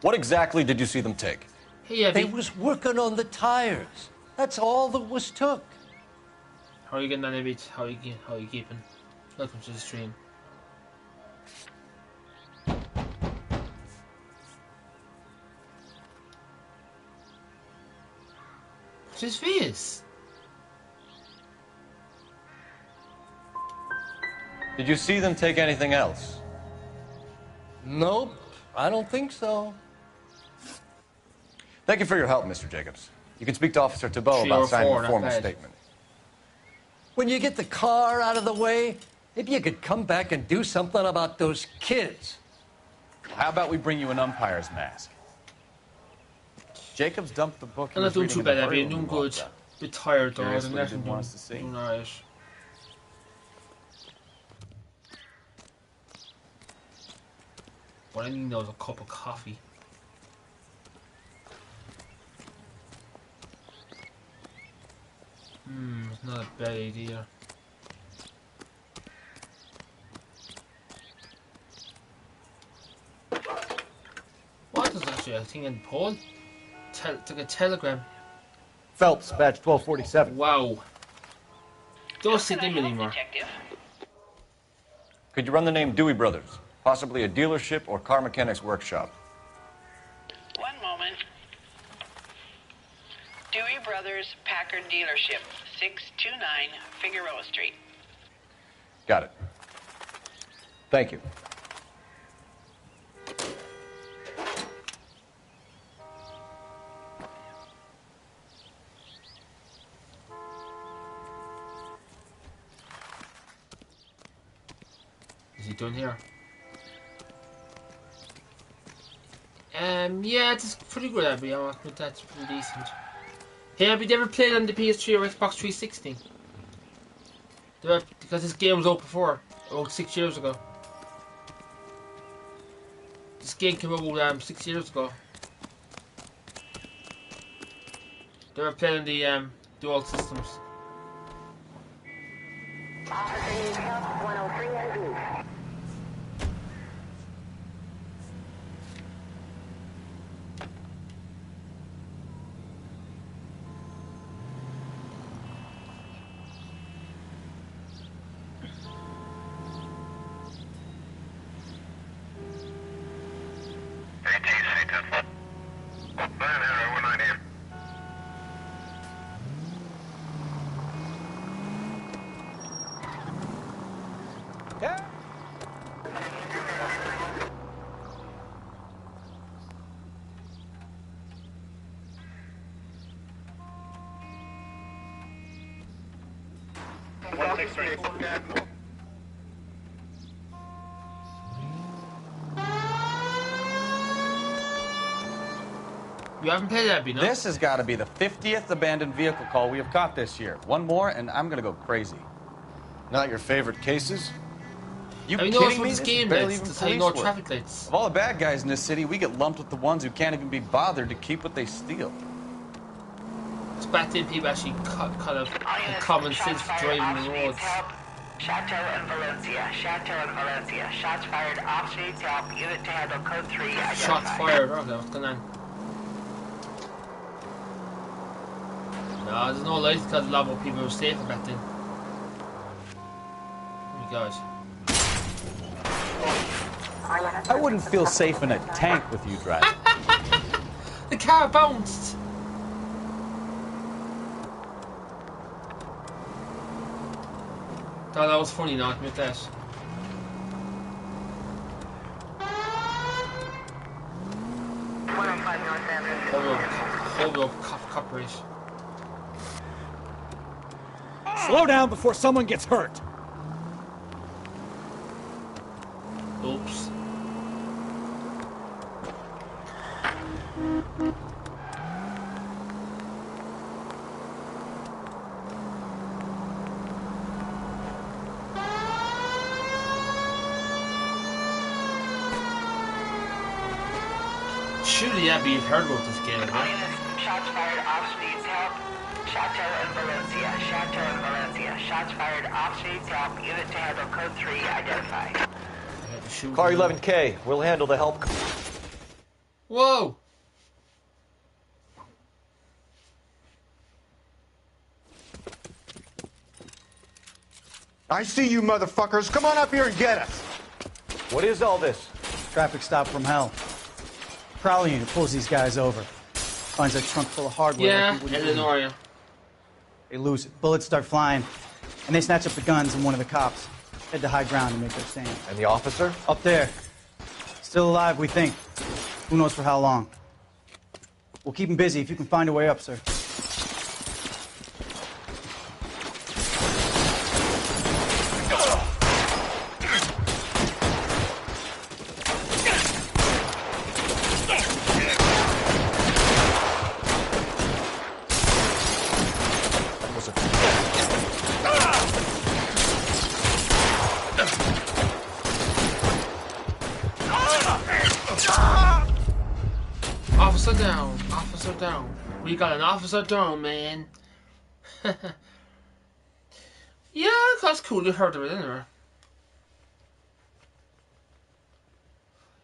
What exactly did you see them take? Hey, they was working on the tires. That's all that was took. How are you getting on, Evie? How are you keeping? Welcome to the stream. What's his face? Did you see them take anything else? Nope, I don't think so. Thank you for your help, Mr. Jacobs. You can speak to Officer Thibault about signing a formal statement. When you get the car out of the way, maybe you could come back and do something about those kids. How about we bring you an umpire's mask? Jacobs dumped the book. I'm not doing too bad, Abby. I'm doing good. A bit tired though. Curious what he didn't want us to see. Doing alright. What I need now is a cup of coffee. It's not a bad idea. What is actually a thing in the pole? It's like a telegram. Phelps, badge 1247. Wow. Don't see them anymore. Could you run the name Dewey Brothers? Possibly a dealership or car mechanic's workshop. One moment. Dewey Brothers Packard Dealership, 629 Figueroa Street. Got it. Thank you. Is he done here? Yeah, it's pretty good, Abby. I think that's pretty decent. Hey, have you ever played on the PS3 or Xbox 360? Because this game was out before. Oh, 6 years ago. This game came out 6 years ago. They were playing the dual systems. Officer needs help, 103 NV. You haven't played that, no? This has got to be the 50th abandoned vehicle call we have caught this year. One more, and I'm going to go crazy. Not your favorite cases? You I mean, kidding me? This This game is barely lights, even that's how you police know work. traffic lights. Of all the bad guys in this city, we get lumped with the ones who can't even be bothered to keep what they steal. It's back then people actually kind of had common sense for driving the roads. Chateau and Valencia. Chateau and Valencia. Shots fired. Officer needs help. Unit to handle code 3. Identified. Shots fired. Okay, what's going on? No, there's no lights because a lot more people were safer back then. Oh my gosh. I wouldn't feel safe in a tank with you driving. The car bounced. Thought that was funny, not admit that. Hold up, cop race. Slow down before someone gets hurt. Oops. Surely Abby had heard about this game, right? Shots fired. Officer needs help. Chateau and Valencia. Chateau and Valencia. Shots fired. Officer needs help. Unit to handle code 3. Identified. Car 11K. We'll handle the help. Whoa! I see you motherfuckers. Come on up here and get us. What is all this? Traffic stop from hell. Prowling unit pulls these guys over. Finds a trunk full of hardware. Yeah, like you wouldn't believe. Noire. They lose it. Bullets start flying. And they snatch up the guns and one of the cops. Head to high ground to make their stand. And the officer? Up there. Still alive, we think. Who knows for how long. We'll keep him busy if you can find a way up, sir. Officer down. Officer down. We got an officer down, man. Yeah, that's cool. You heard of it, anyway.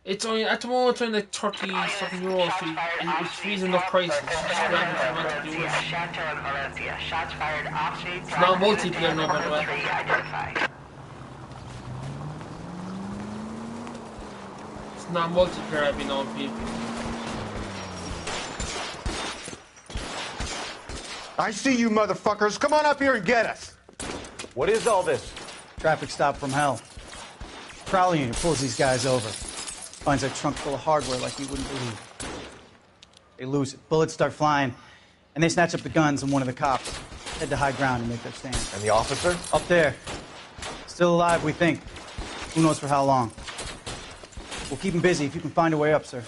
It's only at the moment it's only like 30 something euros. So it's reasonable price. It's just grand if you want to do it. It's not multiplayer, no, by the way. It's not multiplayer, I've been known people. I see you motherfuckers. Come on up here and get us. What is all this? Traffic stop from hell. Prowling unit pulls these guys over. Finds a trunk full of hardware like you wouldn't believe. They lose it. Bullets start flying. And they snatch up the guns and one of the cops. Head to high ground to make their stand. And the officer? Up there. Still alive, we think. Who knows for how long. We'll keep him busy if you can find a way up, sir.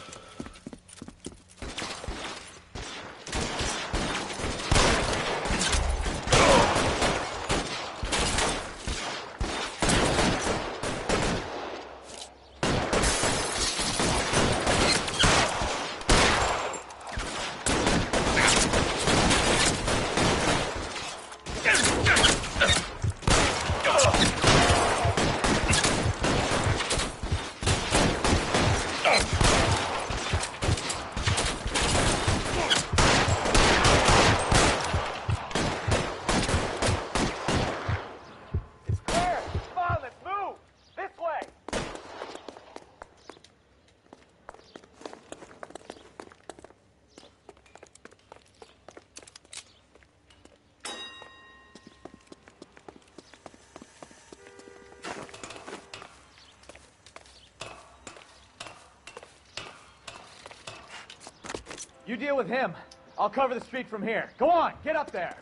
You deal with him. I'll cover the street from here. Go on, get up there.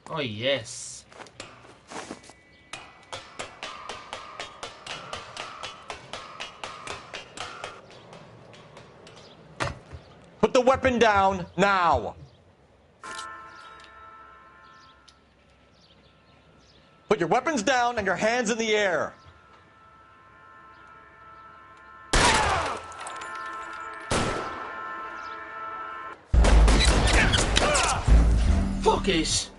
Oh, yes. Put the weapon down now. Put your weapons down and your hands in the air. Fuck it.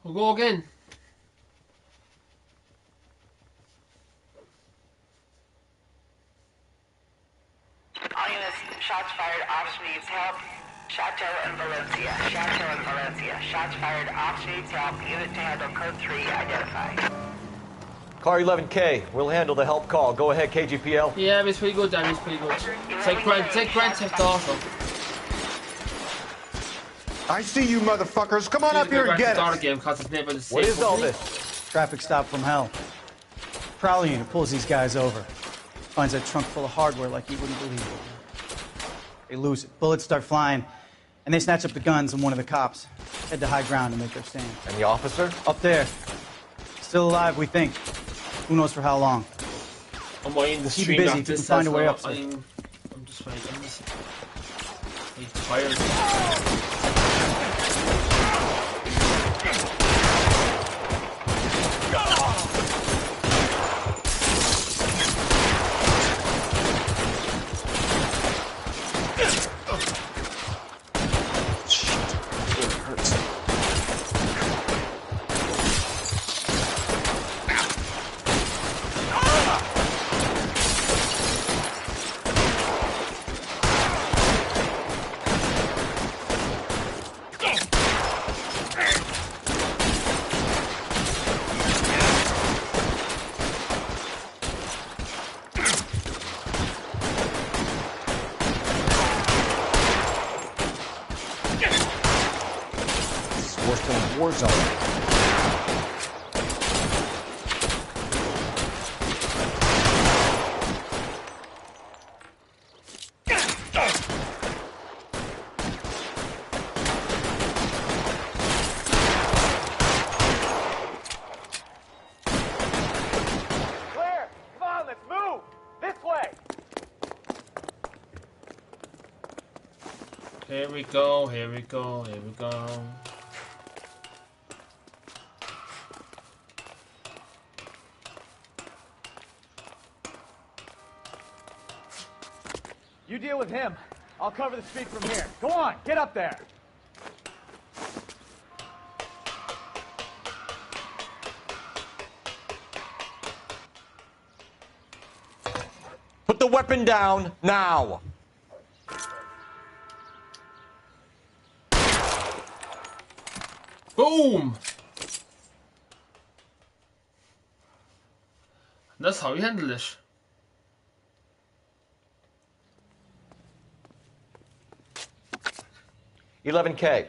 We'll go again. All units, shots fired, officer needs help. Chateau and Valencia. Chateau and Valencia. Shots fired, officer needs help. Unit to handle code 3 identified. Car 11K, we'll handle the help call. Go ahead, KGPL. Yeah, it's pretty good, Dan. It's pretty good. It's like Grand Theft Auto. I see you motherfuckers. Come on up here and get it. Game, it's never the same. What is all this? Traffic stop from hell. Prowler unit pulls these guys over. Finds a trunk full of hardware like you wouldn't believe. They lose it. Bullets start flying, and they snatch up the guns and one of the cops. Head to high ground and make their stand. And the officer? Up there. Still alive, we think. Who knows for how long. I'm waiting the Keep stream busy. after You can this. find a way up. I'm just waiting. I'm tired. War zone. Claire, come on, let's move. This way. Here we go, here we go, here we go. You deal with him. I'll cover the street from here. Go on, get up there. Put the weapon down now. Boom! That's how we handle it. $11K.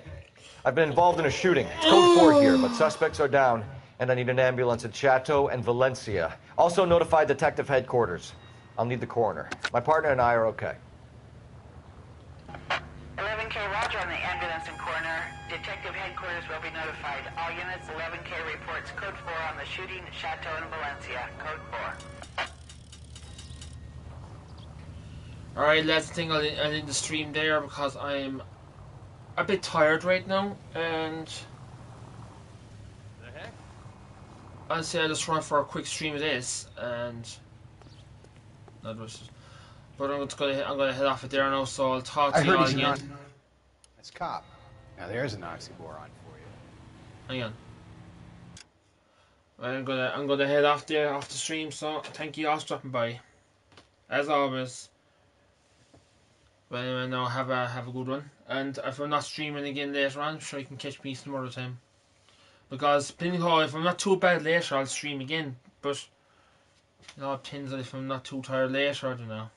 I've been involved in a shooting. It's code 4 here, but suspects are down, and I need an ambulance at Chateau and Valencia. Also notify detective headquarters. I'll need the coroner. My partner and I are okay. 11K, roger on the ambulance and coroner. Detective headquarters will be notified. All units, 11K reports code 4 on the shooting at Chateau and Valencia. Code 4. Alright, lads, I think I'll end the stream there because I'm a bit tired right now, and I'll say I'll just run for a quick stream of this, and but I'm gonna head off it there now, so I'll talk to you all again. That's cop. Now there's an oxymoron for you. Hang on. I'm gonna head off there off the stream, so thank you all for stopping by. As always. But anyway, now have a good one. And if I'm not streaming again later on, I'm sure you can catch me some other time. Because depending how, if I'm not too bad later, I'll stream again. But you know, it depends on if I'm not too tired later, I don't know.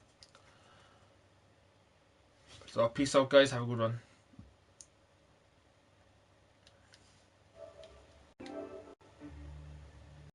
So peace out, guys. Have a good one.